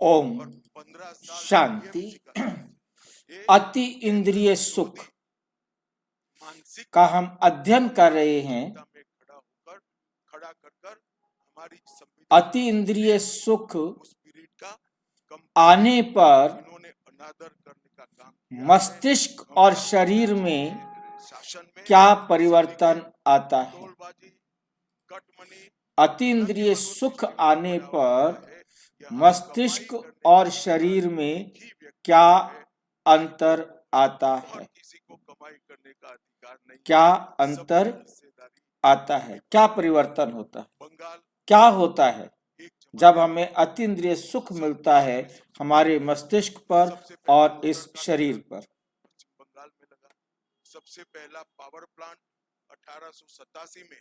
ओम शांति। अति इंद्रिय सुख का हम अध्ययन कर रहे हैं। अति इंद्रिय सुख आने पर मस्तिष्क और शरीर में क्या परिवर्तन आता है? अति इंद्रिय सुख आने पर मस्तिष्क और शरीर में क्या अंतर आता है? क्या अंतर आता है? क्या परिवर्तन होता है? क्या होता है जब हमें अति इंद्रिय सुख मिलता है हमारे मस्तिष्क पर और इस शरीर पर? सबसे पहला पावर प्लांट 1887 में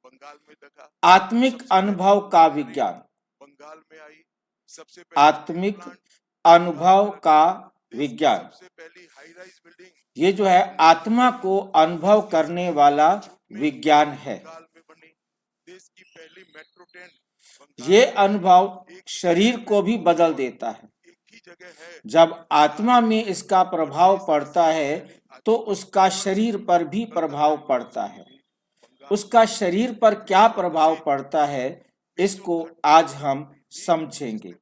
बंगाल में लगा। आत्मिक अनुभव का विज्ञान बंगाल में आई। सबसे आत्मिक अनुभव का विज्ञान, सबसे पहली हाई राइज बिल्डिंग, ये जो है आत्मा को अनुभव करने वाला विज्ञान है। बंगाल में बनी। देश की पहली मेट्रो ट्रेन, ये अनुभव शरीर को भी बदल देता है। एक ही जगह है। जब आत्मा में इसका प्रभाव पड़ता है तो उसका शरीर पर भी प्रभाव पड़ता है। उसका शरीर पर क्या प्रभाव पड़ता है इसको आज हम समझेंगे।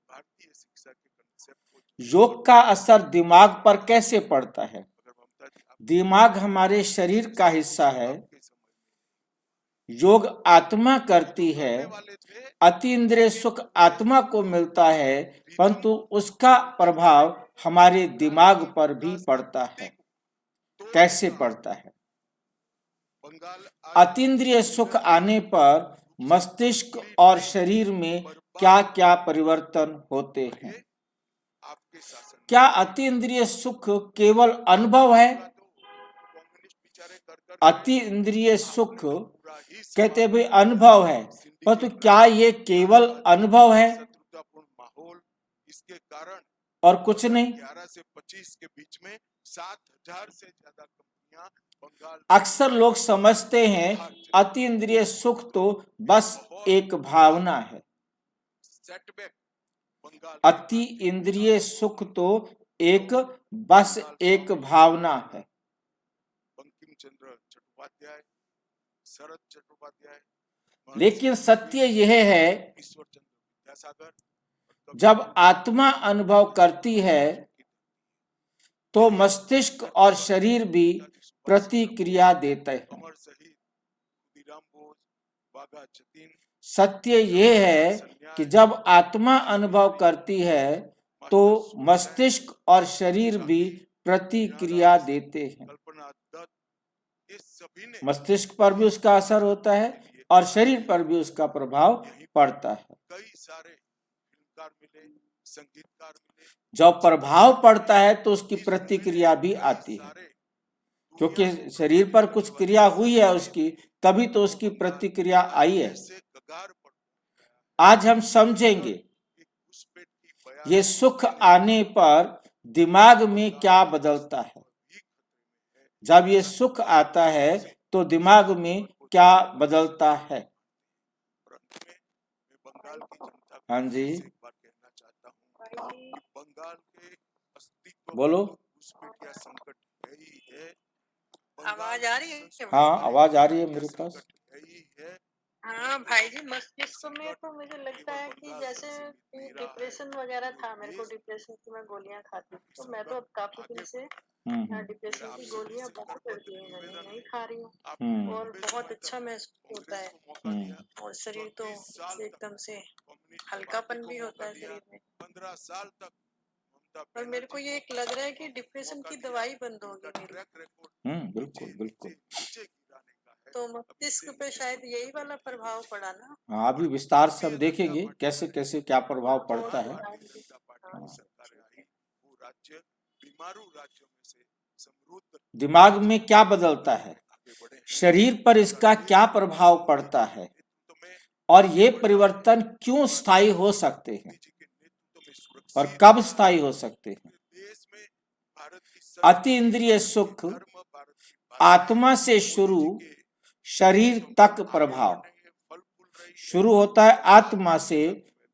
योग का असर दिमाग पर कैसे पड़ता है? दिमाग हमारे शरीर का हिस्सा है। योग आत्मा करती है। अति इंद्रिय सुख आत्मा को मिलता है, परंतु उसका प्रभाव हमारे दिमाग पर भी पड़ता है। कैसे पड़ता है? अतीन्द्रिय सुख आने पर मस्तिष्क और शरीर में क्या क्या परिवर्तन होते हैं? क्या अतीन्द्रिय सुख केवल अनुभव है? अति इंद्रिय सुख कहते भी अनुभव है, परंतु क्या ये केवल अनुभव है इसके कारण और कुछ नहीं? 11 से 25 के बीच में 7,000 से ज्यादा कंपनियां बंगाल। अक्सर लोग समझते हैं अति इंद्रिय सुख तो बस एक भावना है। अति इंद्रिय सुख तो एक बस एक भावना है। बंकिम चंद्र चट्टोपाध्याय, शरद चट्टोपाध्याय, लेकिन सत्य यह है ईश्वर चंद्र विद्यासागर, जब आत्मा अनुभव करती है तो मस्तिष्क और शरीर भी प्रतिक्रिया देते हैं। सत्य यह है कि जब आत्मा अनुभव करती है तो मस्तिष्क और शरीर भी प्रतिक्रिया देते हैं। मस्तिष्क पर भी उसका असर होता है और शरीर पर भी उसका प्रभाव पड़ता है। कई सारे फिल्मकार मिले, संगीतकार मिले। जब प्रभाव पड़ता है तो उसकी प्रतिक्रिया भी आती है, क्योंकि शरीर पर कुछ क्रिया हुई है उसकी, तभी तो उसकी प्रतिक्रिया आई है। आज हम समझेंगे ये सुख आने पर दिमाग में क्या बदलता है। जब ये सुख आता है तो दिमाग में क्या बदलता है? हाँ जी, बंगाल के अस्तित्व बोलो। संकट है ही है। आवाज आ रही है? हाँ, आवाज आ रही है मेरे पास। हाँ भाई जी, मस्तिष्क में तो मुझे लगता है कि जैसे डिप्रेशन वगैरह था। मेरे को डिप्रेशन की मैं गोलियां खाती थी, तो मैं तो अब काफी दिन से डिप्रेशन की गोलियां बंद कर दी है, मैंने नहीं खा रही हूँ और बहुत अच्छा महसूस होता है और शरीर तो एकदम से हल्कापन भी होता है शरीर में। 15 साल तक पर मेरे को ये एक लग रहा है कि डिप्रेशन की दवाई बंद होगी मेरी। बिल्कुल बिल्कुल। तो मस्तिष्क पे शायद यही वाला प्रभाव पड़ा ना। हाँ, अभी विस्तार से हम देखेंगे कैसे कैसे क्या प्रभाव पड़ता है। दिमाग में क्या बदलता है, शरीर पर इसका क्या प्रभाव पड़ता है और ये परिवर्तन क्यों स्थायी हो सकते हैं और कब स्थायी हो सकते हैं? अति इंद्रिय सुख आत्मा से शुरू, शरीर तक प्रभाव शुरू होता है आत्मा से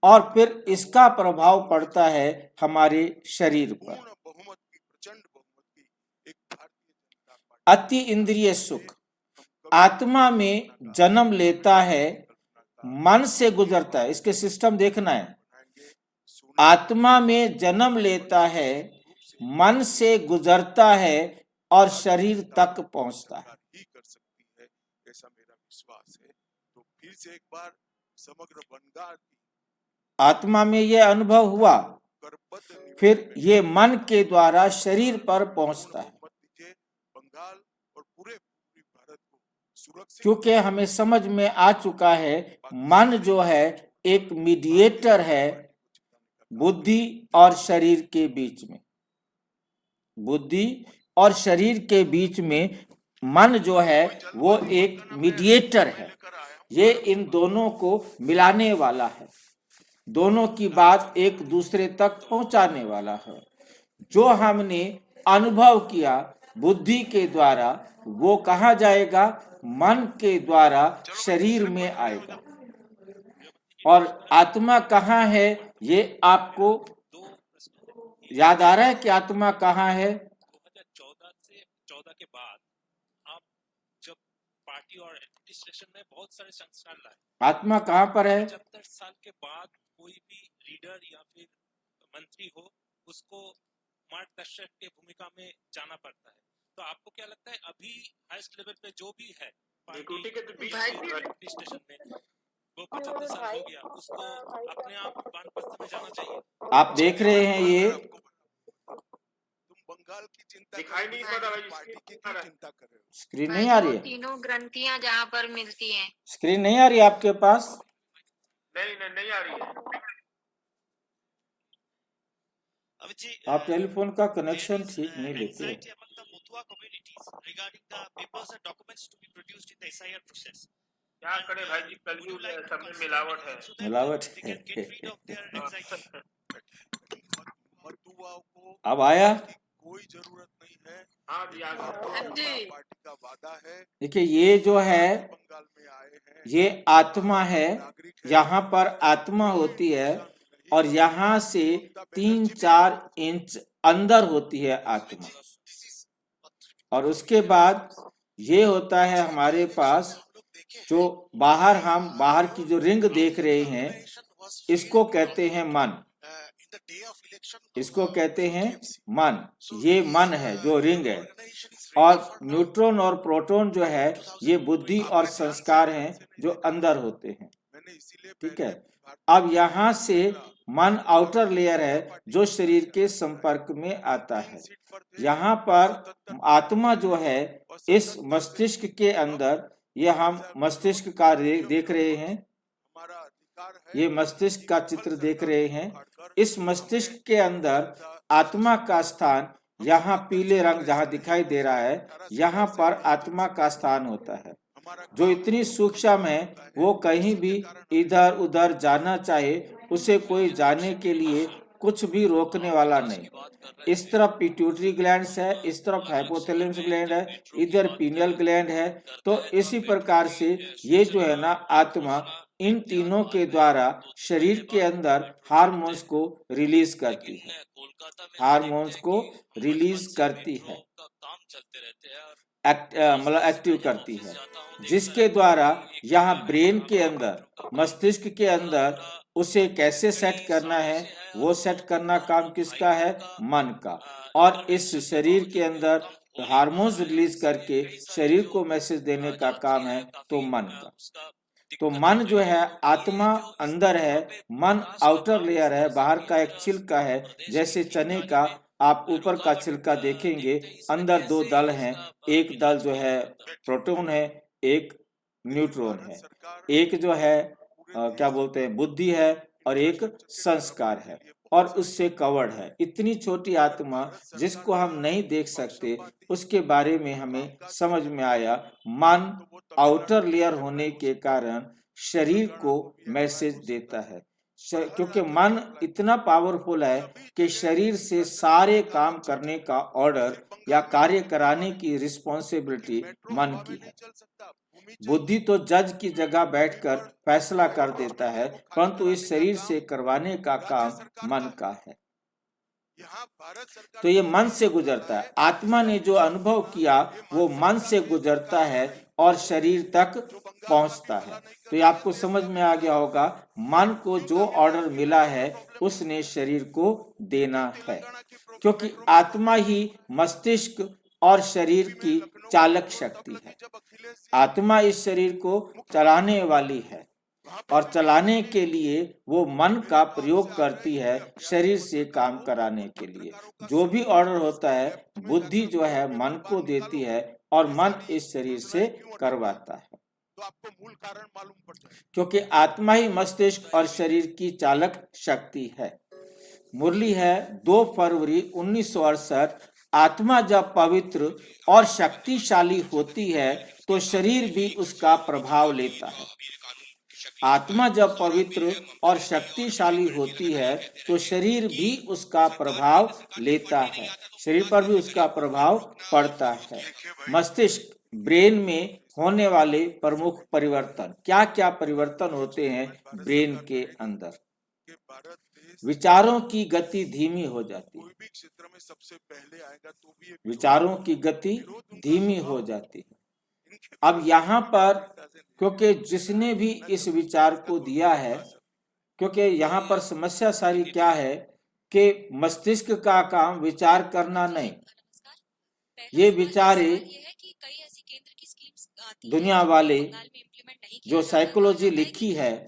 और फिर इसका प्रभाव पड़ता है हमारे शरीर पर। पूर्ण बहुमत की, प्रचंड बहुमत की एक भारतीय जनता पार्टी अति इंद्रिय सुख आत्मा में जन्म लेता है, मन से गुजरता है। इसके सिस्टम देखना है। आत्मा में जन्म लेता है, मन से गुजरता है और शरीर तक पहुंचता है। ही कर सकती है, ऐसा मेरा विश्वास है। तो फिर से एक बार समग्र बंगाल की आत्मा में यह अनुभव हुआ, फिर ये मन के द्वारा शरीर पर पहुंचता है। बंगाल और पूरे भारत को सुरक्षित, क्योंकि हमें समझ में आ चुका है मन जो है एक मीडिएटर है बुद्धि और शरीर के बीच में। बुद्धि और शरीर के बीच में मन जो है वो एक मीडिएटर है। ये इन दोनों को मिलाने वाला है, दोनों की बात एक दूसरे तक पहुंचाने वाला है। जो हमने अनुभव किया बुद्धि के द्वारा वो कहाँ जाएगा? मन के द्वारा शरीर में आएगा। और आत्मा कहाँ है ये आपको याद आ रहा है कि आत्मा कहाँ है? 2014 के बाद आप जब पार्टी और एडमिनिस्ट्रेशन में बहुत सारे संस्कार लाए, आत्मा कहाँ पर है? 75 साल के बाद कोई भी लीडर या फिर मंत्री हो उसको मार्गदर्शक के भूमिका में जाना पड़ता है। तो आपको क्या लगता है अभी हाईएस्ट लेवल पे जो भी है पार्टी के एडमिनिस्ट्रेशन में वो 75 साल हो गया, उसको अपने आप वानप्रस्थ में जाना चाहिए? आप देख रहे हैं ये तुम बंगाल की चिंता दिखाई नहीं पड़ रहा, पार्टी की क्यों चिंता कर रहे हो? स्क्रीन नहीं आ रही है? तीनों ग्रंथियां जहाँ पर मिलती हैं। स्क्रीन नहीं आ रही है आपके पास? नहीं आ रही है। आप टेलीफोन का कनेक्शन ठीक नहीं लेते हो। क्या करे भाई जी, कलयुग है, सब में मिलावट है। मिलावट है। मधुआओं को अब आया? कोई जरूरत नहीं है। हाँ जी, आ गया। पार्टी का वादा है। देखिए ये जो है बंगाल में आए हैं, ये आत्मा है, यहाँ पर आत्मा होती है और यहाँ से 3-4 इंच अंदर होती है आत्मा। और उसके बाद ये होता है हमारे पास जो हम बाहर की जो रिंग देख रहे हैं इसको कहते हैं मन। इसको कहते हैं मन। ये मन है जो रिंग है। और न्यूट्रॉन और प्रोटॉन जो है ये बुद्धि और संस्कार हैं जो अंदर होते हैं। ठीक है। अब यहाँ से मन आउटर लेयर है जो शरीर के संपर्क में आता है। यहाँ पर आत्मा जो है इस मस्तिष्क के अंदर, ये हम मस्तिष्क का देख रहे हैं, ये मस्तिष्क का चित्र देख रहे हैं। इस मस्तिष्क के अंदर आत्मा का स्थान, यहाँ पीले रंग जहाँ दिखाई दे रहा है, यहाँ पर आत्मा का स्थान होता है जो इतनी सूक्ष्म है वो कहीं भी इधर उधर जाना चाहे उसे कोई जाने के लिए कुछ भी रोकने वाला नहीं। इस तरफ पिट्यूटरी ग्लैंड्स है, इस तरफ हाइपोथैलेमस ग्लैंड है, इधर पीनियल ग्लैंड है। तो इसी प्रकार से ये जो है ना आत्मा इन तीनों के द्वारा शरीर के अंदर हार्मोन्स को रिलीज करती है, हार्मोन्स को रिलीज करती है, मतलब एक्टिव करती है, जिसके द्वारा यहाँ ब्रेन के अंदर, मस्तिष्क के अंदर उसे कैसे सेट करना है, वो सेट करना काम किसका है? मन का। और इस शरीर के अंदर हार्मोन्स रिलीज करके शरीर को मैसेज देने का काम है तो मन का। तो मन जो है आत्मा अंदर है, मन आउटर लेयर है, बाहर का एक छिलका है। जैसे चने का आप ऊपर का छिलका देखेंगे, अंदर 2 दल हैं, एक दल जो है प्रोटॉन है, एक न्यूट्रॉन है, एक जो है क्या बोलते हैं बुद्धि है और एक संस्कार है और उससे कवर्ड है। इतनी छोटी आत्मा जिसको हम नहीं देख सकते उसके बारे में हमें समझ में आया। मन आउटर लेयर होने के कारण शरीर को मैसेज देता है, क्योंकि मन इतना पावरफुल है कि शरीर से सारे काम करने का ऑर्डर या कार्य कराने की रिस्पॉन्सिबिलिटी मन की है। बुद्धि तो जज की जगह बैठकर फैसला कर देता है, परंतु इस शरीर से करवाने का काम मन का है। तो ये मन से गुजरता है। आत्मा ने जो अनुभव किया वो मन से गुजरता है और शरीर तक पहुंचता है। तो ये आपको समझ में आ गया होगा, मन को जो ऑर्डर मिला है उसने शरीर को देना है, क्योंकि आत्मा ही मस्तिष्क और शरीर की चालक शक्ति है। आत्मा इस शरीर को चलाने वाली है और चलाने के लिए वो मन का प्रयोग करती है शरीर से काम कराने के लिए। जो भी ऑर्डर होता है बुद्धि जो है मन को देती है और मन इस शरीर से करवाता है, तो आपको मूल कारण मालूम पड़ता है, क्योंकि आत्मा ही मस्तिष्क और शरीर की चालक शक्ति है। मुरली है 2 फरवरी 1968। आत्मा जब पवित्र और शक्तिशाली होती है तो शरीर भी उसका प्रभाव लेता है। आत्मा जब पवित्र और शक्तिशाली होती है तो शरीर भी उसका प्रभाव लेता है, शरीर पर भी उसका प्रभाव पड़ता है। मस्तिष्क ब्रेन में होने वाले प्रमुख परिवर्तन, क्या क्या परिवर्तन होते हैं ब्रेन के अंदर? कि भारत देश विचारों की गति धीमी हो जाती है। कोई भी क्षेत्र में सबसे पहले आएगा तो भी एक विचारों की गति धीमी हो जाती है। अब यहाँ पर क्योंकि जिसने भी इस विचार को दिया है, क्योंकि यहाँ पर समस्या सारी क्या है कि मस्तिष्क का काम विचार करना नहीं, ये विचारे दुनिया वाले जो साइकोलॉजी लिखी है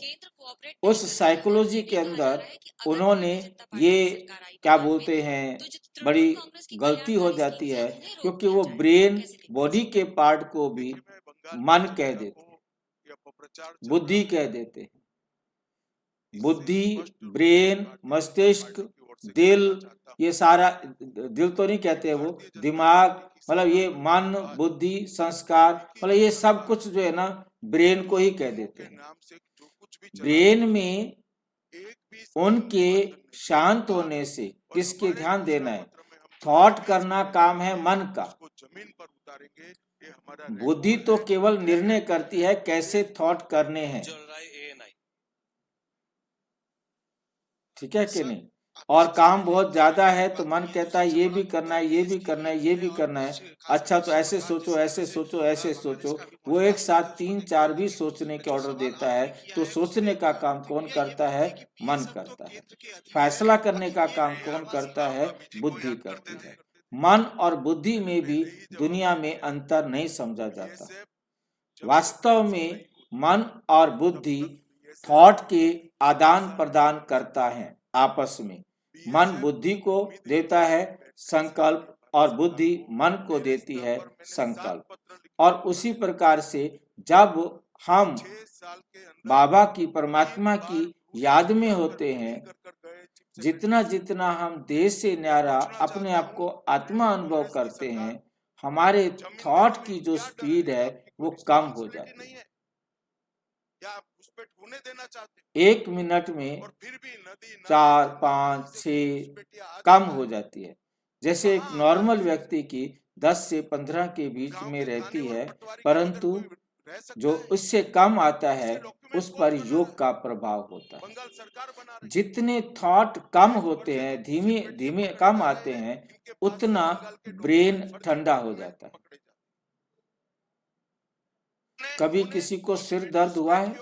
उस साइकोलॉजी के अंदर उन्होंने ये क्या बोलते हैं, बड़ी गलती हो जाती है, क्योंकि वो ब्रेन बॉडी के पार्ट को भी मन कह देते हैं, बुद्धि कह देते हैं। बुद्धि, ब्रेन, मस्तिष्क, दिल, ये सारा, दिल तो नहीं कहते हैं वो, दिमाग, मतलब ये मन, बुद्धि, संस्कार, मतलब ये सब कुछ जो है ना ब्रेन को ही कह देते हैं। ब्रेन में उनके शांत होने से किसके ध्यान देना है? थॉट करना काम है मन का। बुद्धि तो केवल निर्णय करती है कैसे थॉट करने हैं, ठीक है कि नहीं? और काम बहुत ज्यादा है तो मन कहता है ये भी करना है, ये भी करना है, ये भी करना है। अच्छा तो ऐसे सोचो, ऐसे सोचो, ऐसे सोचो। वो एक साथ 3-4 भी सोचने के ऑर्डर देता है, तो सोचने का काम कौन करता है? मन करता है। फैसला करने का काम कौन करता है? बुद्धि करती है। मन और बुद्धि में भी दुनिया में अंतर नहीं समझा जाता। वास्तव में मन और बुद्धि थॉट के आदान प्रदान करता है आपस में। मन बुद्धि को देता है संकल्प और बुद्धि मन को देती है संकल्प। और उसी प्रकार से जब हम बाबा की, परमात्मा की याद में होते हैं, जितना जितना हम देह से न्यारा अपने आप को आत्मा अनुभव करते हैं, हमारे थॉट की जो स्पीड है वो कम हो जाती है। एक मिनट में 4, 5, 6 कम हो जाती है। जैसे एक नॉर्मल व्यक्ति की 10 से 15 के बीच में रहती है, परंतु जो उससे कम आता है उस पर योग का प्रभाव होता है। जितने थॉट कम होते हैं, धीमे धीमे कम आते हैं, उतना ब्रेन ठंडा हो जाता है। कभी किसी को सिर दर्द हुआ है?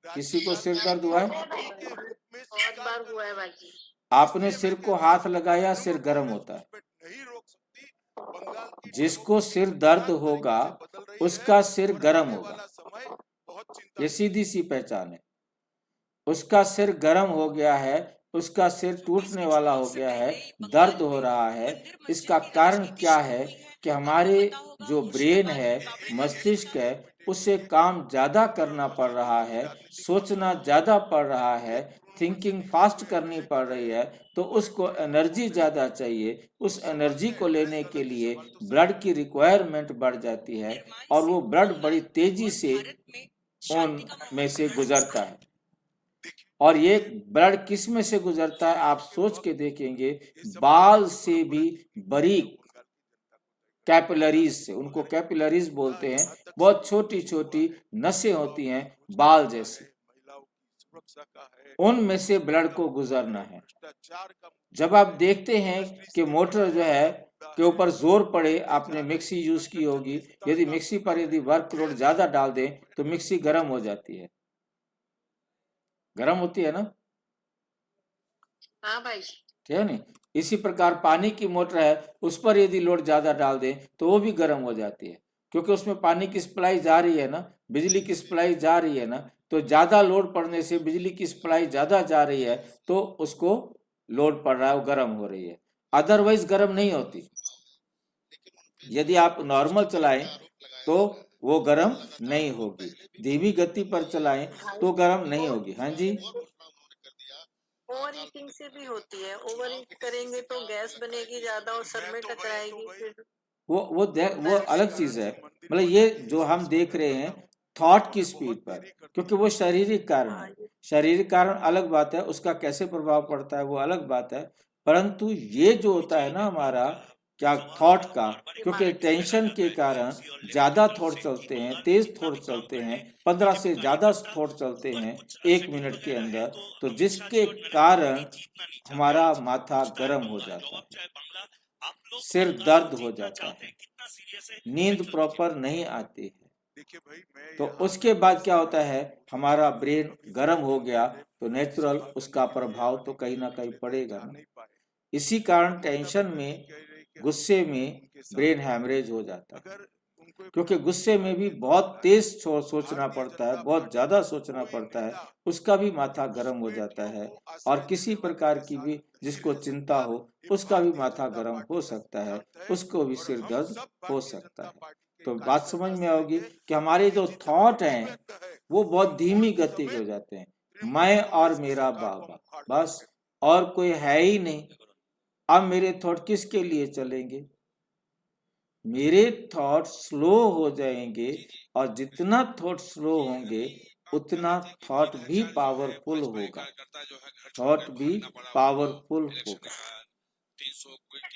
किसी को सिर दर्द हुआ है? बहुत बार हुआ है भाई। आपने सिर को हाथ लगाया, सिर गर्म होता है। जिसको सिर दर्द होगा उसका सिर गर्म होगा, ये सीधी सी पहचान है। उसका सिर गर्म हो गया है, उसका सिर टूटने वाला हो गया है, दर्द हो रहा है। इसका कारण क्या है कि हमारे जो ब्रेन है, मस्तिष्क है, उसे काम ज्यादा करना पड़ रहा है, सोचना ज्यादा पड़ रहा है, थिंकिंग फास्ट करनी पड़ रही है, तो उसको एनर्जी ज्यादा चाहिए। उस एनर्जी को लेने के लिए ब्लड की रिक्वायरमेंट बढ़ जाती है और वो ब्लड बड़ी तेजी से उन में से गुजरता है। और ये ब्लड किस में से गुजरता है आप सोच के देखेंगे, बाल से भी बारीक कैपिलरीज से, उनको कैपिलरीज बोलते हैं। बहुत छोटी छोटी नसें होती हैं बाल जैसी, महिलाओं की सुरक्षा का है, उनमें से ब्लड को गुजरना है। भ्रष्टाचार का जब आप देखते हैं कि मोटर जो है के ऊपर जोर पड़े, आपने मिक्सी यूज की होगी, यदि मिक्सी पर यदि वर्कलोड ज्यादा डाल दें तो मिक्सी गर्म हो जाती है, गर्म होती है ना, हाँ भाई। ठीक है नहीं। इसी प्रकार पानी की मोटर है, उस पर यदि लोड ज्यादा डाल दें तो वो भी गर्म हो जाती है, क्योंकि उसमें पानी की सप्लाई जा रही है ना, बिजली की सप्लाई जा रही है ना, तो ज्यादा लोड पड़ने से बिजली की सप्लाई ज्यादा जा रही है तो उसको लोड पड़ रहा है, वो गर्म हो रही है, अदरवाइज गर्म नहीं होती। यदि आप नॉर्मल चलाएं तो वो गर्म नहीं होगी, धीमी गति पर चलाएं तो गर्म नहीं होगी। हाँ जी, ओवर हीटिंग से भी होती है, ओवर हीट करेंगे तो गैस बनेगी ज्यादा और सर में टकराएगी, फिर वो अलग चीज है। मतलब ये जो हम देख रहे हैं थॉट की स्पीड पर, क्योंकि वो शारीरिक कारण है, शारीरिक कारण अलग बात है, उसका कैसे प्रभाव पड़ता है वो अलग बात है, परंतु ये जो होता है ना हमारा क्या थॉट का, क्योंकि टेंशन के कारण ज्यादा थॉट चलते हैं, तेज थॉट चलते हैं, 15 से ज्यादा थॉट चलते हैं 1 मिनट के अंदर, तो जिसके कारण हमारा माथा गर्म हो जाता है, सिर दर्द हो जाता है, नींद प्रॉपर नहीं आती है। देखिए भाई, मैं तो उसके बाद क्या होता है, हमारा ब्रेन गर्म हो गया तो नेचुरल उसका प्रभाव तो कहीं ना कहीं पड़ेगा ना। इसी कारण टेंशन में, गुस्से में ब्रेन हैमरेज हो जाता है, क्योंकि गुस्से में भी बहुत तेज सोचना पड़ता है, बहुत ज्यादा सोचना पड़ता है, उसका भी माथा गर्म हो जाता है। और किसी प्रकार की भी जिसको चिंता हो उसका भी माथा गर्म हो सकता है, उसको भी सिर दर्द हो सकता है। तो बात समझ में आओगी कि हमारे जो थॉट हैं वो बहुत धीमी गति के हो जाते हैं, मैं और मेरा बाबा, बस और कोई है ही नहीं। अब मेरे थॉट किसके लिए चलेंगे, मेरे थॉट स्लो हो जाएंगे, और जितना थॉट स्लो होंगे उतना थॉट भी पावरफुल होगा, थॉट भी पावरफुल होगा,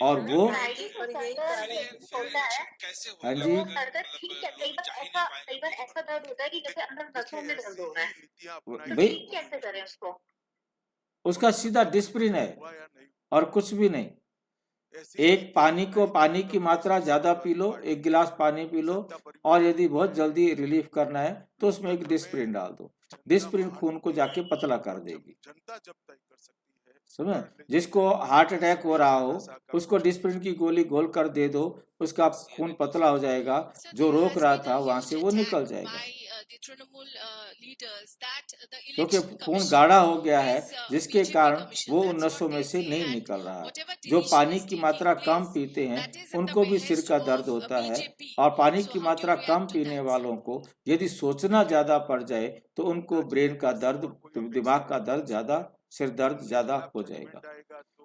और वो भाई जी तो दर्द होता है, हाँ तो जी, दर्द ठीक है, कई बार ऐसा दर्द होता है कि जैसे अंदर नसों में दर्द हो रहा है, तो भाई ठीक कैसे करें उसको? उसका सीधा डिस्प्रिन है और कुछ भी नहीं। एक पानी की मात्रा ज्यादा पी लो, 1 गिलास पानी पी लो, और यदि बहुत जल्दी रिलीफ करना है तो उसमें एक डिस्प्रिन डाल दो, डिस्प्रिन खून को जाके पतला कर देगी, जनता जब तय कर सकती है, समझ। जिसको हार्ट अटैक हो रहा हो उसको डिस्प्रिन की गोली घोल कर दे दो, उसका खून पतला हो जाएगा, जो रोक रहा था वहां से वो निकल जाएगा, क्योंकि खून गाढ़ा हो गया है, जिसके कारण वो उन नसों में से नहीं निकल रहा है। जो पानी की मात्रा कम पीते हैं उनको भी सिर का दर्द होता है, और पानी की मात्रा कम पीने वालों को यदि सोचना ज्यादा पड़ जाए तो उनको ब्रेन का दर्द, दिमाग का दर्द ज्यादा, सिर दर्द ज्यादा हो जाएगा,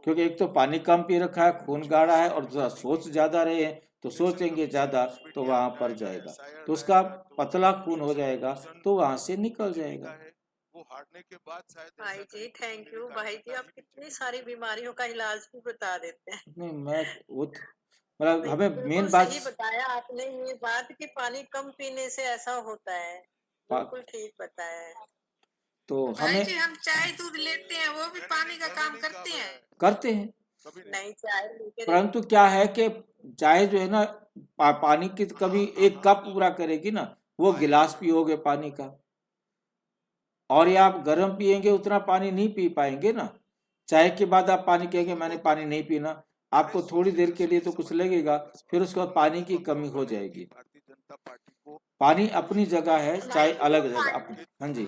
क्योंकि एक तो पानी कम पी रखा है, खून गाढ़ा है, और दूसरा सोच ज्यादा रहे हैं तो सोचेंगे ज्यादा तो वहां पर जाएगा, तो उसका पतला खून हो जाएगा तो वहां से निकल जाएगा। वो हारने के बाद शायद भाई जी थैंक यू, भाई जी आप कितनी सारी बीमारियों का इलाज भी बता देते हैं। नहीं मैं वो मतलब हमें मेन बिल्कुल बात सही बताया आपने ये बात कि पानी कम पीने से ऐसा होता है, बिल्कुल ठीक बताया है। तो भाई हमें जी हम चाय दूध लेते हैं वो भी पानी का काम करते हैं? करते हैं, नहीं, चाय लेके परंतु क्या है कि चाय जो है ना पानी की कभी 1 कप पूरा करेगी ना, वो गिलास पियोगे पानी का, और ये आप गर्म पिएंगे उतना पानी नहीं पी पाएंगे ना। चाय के बाद आप पानी कहेंगे मैंने पानी नहीं पीना, आपको थोड़ी देर के लिए तो कुछ लगेगा, फिर उसके बाद पानी की कमी हो जाएगी। पानी अपनी जगह है, चाय अलग जगह अपनी। हाँ जी,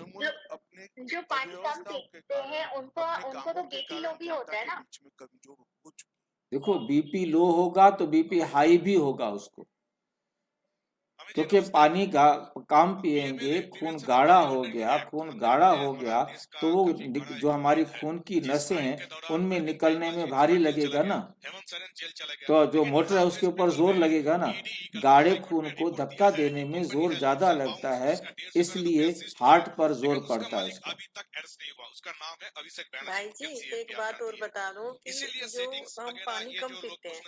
जो पानी कम पीते हैं उनको तो बीपी लो भी होता है ना। देखो बीपी लो होगा तो बीपी हाई भी होगा उसको, क्योंकि पानी कम पिएंगे, खून गाढ़ा हो गया, खून गाढ़ा हो गया तो वो जो हमारी खून की नसें हैं उनमें निकलने में भारी लगेगा ना, तो जो मोटर है उसके ऊपर जोर लगेगा ना। गाढ़े खून को धक्का देने में जोर ज्यादा लगता है, इसलिए हार्ट पर जोर पड़ता है उसका। भाई जी एक बात और बता दो कि जो हम पानी कम पीते हैं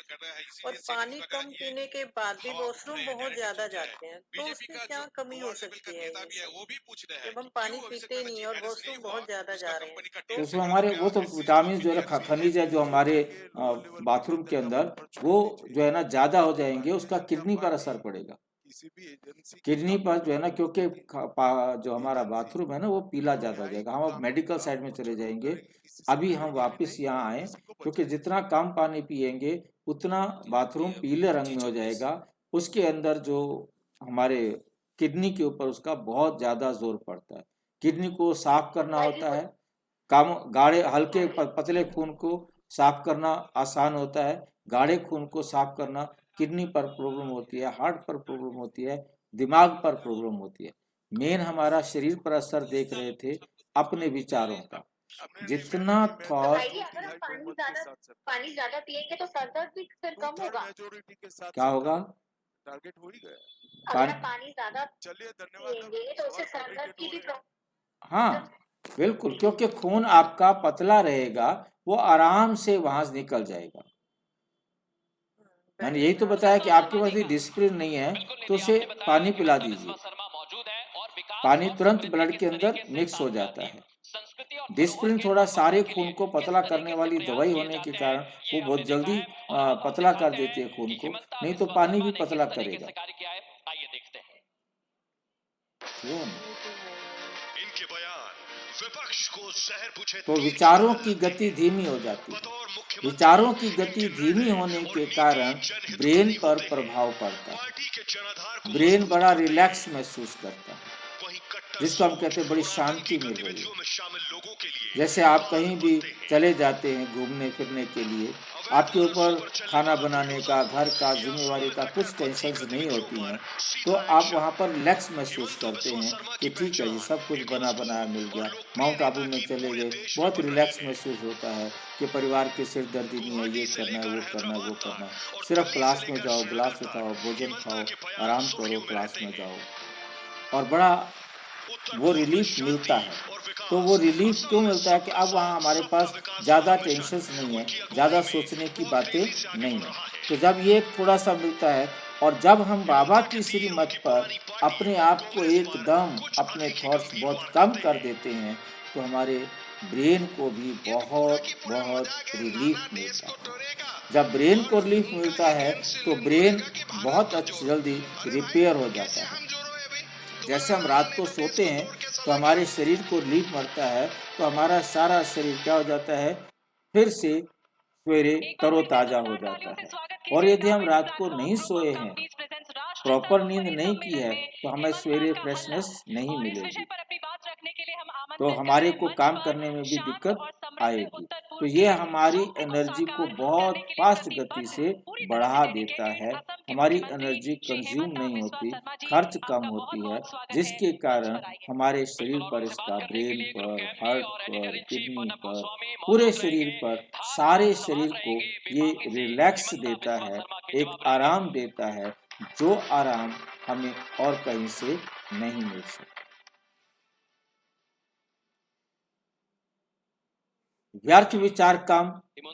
और पानी कम पीने के बाद भी वॉशरूम बहुत ज्यादा जाते हैं, तो उसमें क्या कमी हो सकती है? ये सब जब हम पानी पीते नहीं और वॉशरूम बहुत ज्यादा जा रहे हैं तो उसमें हमारे वो तो विटामिन जो है खनिज है जो हमारे बाथरूम के अंदर, वो जो है ना ज्यादा हो जाएंगे, उसका किडनी पर असर पड़ेगा, किडनी पर जो है ना, क्योंकि जो हमारा बाथरूम है ना वो पीला ज्यादा हो जाएगा। हम अब मेडिकल साइड में चले जाएंगे, अभी हम वापस यहाँ आए, क्योंकि जितना कम पानी पिएंगे उतना बाथरूम पीले रंग में हो जाएगा, उसके अंदर जो हमारे किडनी के ऊपर उसका बहुत ज्यादा जोर पड़ता है। किडनी को साफ करना होता है, कम गाढ़े हल्के पतले खून को साफ करना आसान होता है, गाढ़े खून को साफ करना किडनी पर प्रॉब्लम होती है, हार्ट पर प्रॉब्लम होती है, दिमाग पर प्रॉब्लम होती है। मेन हमारा शरीर पर असर देख रहे थे अपने विचारों का, जितना थॉट। अगर हम पानी ज्यादा पिएंगे तो सर दर्द भी फिर कम होगा। क्या होगा? टारगेट हो ही गया। अगर हम पानी ज्यादा चलिए धन्यवाद। पिएंगे तो उससे सर दर्द की भी हाँ बिल्कुल, क्योंकि खून आपका पतला रहेगा, वो आराम से वहां से निकल जाएगा। मैंने यही तो बताया कि आपके पास डिसिप्लिन नहीं है तो उसे पानी पिला दीजिए, पानी तुरंत ब्लड के अंदर मिक्स हो जाता है। डिसिप्लिन थोड़ा सारे खून को पतला करने वाली दवाई होने के कारण वो बहुत जल्दी पतला कर देती है खून को, नहीं तो पानी भी पतला करेगा। इनके बयान विपक्ष को जहर पूछे तो विचारों की गति धीमी हो जाती है। विचारों की गति धीमी होने के कारण ब्रेन पर प्रभाव पड़ता है, ब्रेन बड़ा रिलैक्स महसूस करता है, जिसको हम कहते हैं बड़ी शांति मिल रही है। जैसे आप कहीं भी चले जाते हैं घूमने फिरने के लिए, आपके ऊपर खाना बनाने का, घर का, जिम्मेवारी का कुछ टेंशन नहीं होती हैं, तो आप वहाँ पर रिलैक्स महसूस करते हैं कि ठीक है जी, सब कुछ बना बनाया मिल गया। माउंट आबू में चले गए, बहुत रिलैक्स महसूस होता है कि परिवार की सिरदर्दी नहीं है, ये करना है, वो करना है, वो करना है। सिर्फ क्लास में जाओ, गिलास उठाओ, भोजन खाओ, आराम करो, क्लास में जाओ, और बड़ा वो रिलीफ मिलता है। तो वो रिलीफ क्यों मिलता है कि अब वहाँ हमारे पास ज़्यादा टेंशन नहीं है, ज़्यादा सोचने की बातें नहीं है। तो जब ये थोड़ा सा मिलता है, और जब हम बाबा की श्रीमत पर अपने आप को एकदम अपने थॉट्स बहुत कम कर देते हैं, तो हमारे ब्रेन को भी बहुत बहुत रिलीफ मिलता है। जब ब्रेन को रिलीफ मिलता है तो ब्रेन बहुत अच्छी जल्दी रिपेयर हो जाता है। जैसे हम रात को सोते हैं तो हमारे शरीर को रिलीफ मिलता है, तो हमारा सारा शरीर क्या हो जाता है, फिर से सवेरे तरोताजा हो जाता है। और यदि हम रात को नहीं सोए हैं, प्रॉपर नींद नहीं की है, तो हमें सवेरे फ्रेशनेस नहीं मिलेगी, तो हमारे को काम करने में भी दिक्कत आएगी। तो ये हमारी एनर्जी को बहुत फास्ट गति से बढ़ा देता है, हमारी एनर्जी कंज्यूम नहीं होती, खर्च कम होती है, जिसके कारण हमारे शरीर पर इसका, ब्रेन पर, हार्ट पर, किडनी पर, पूरे शरीर पर, सारे शरीर को ये रिलैक्स देता है, एक आराम देता है, जो आराम हमें और कहीं से नहीं मिल सकता। व्यर्थ विचार कम,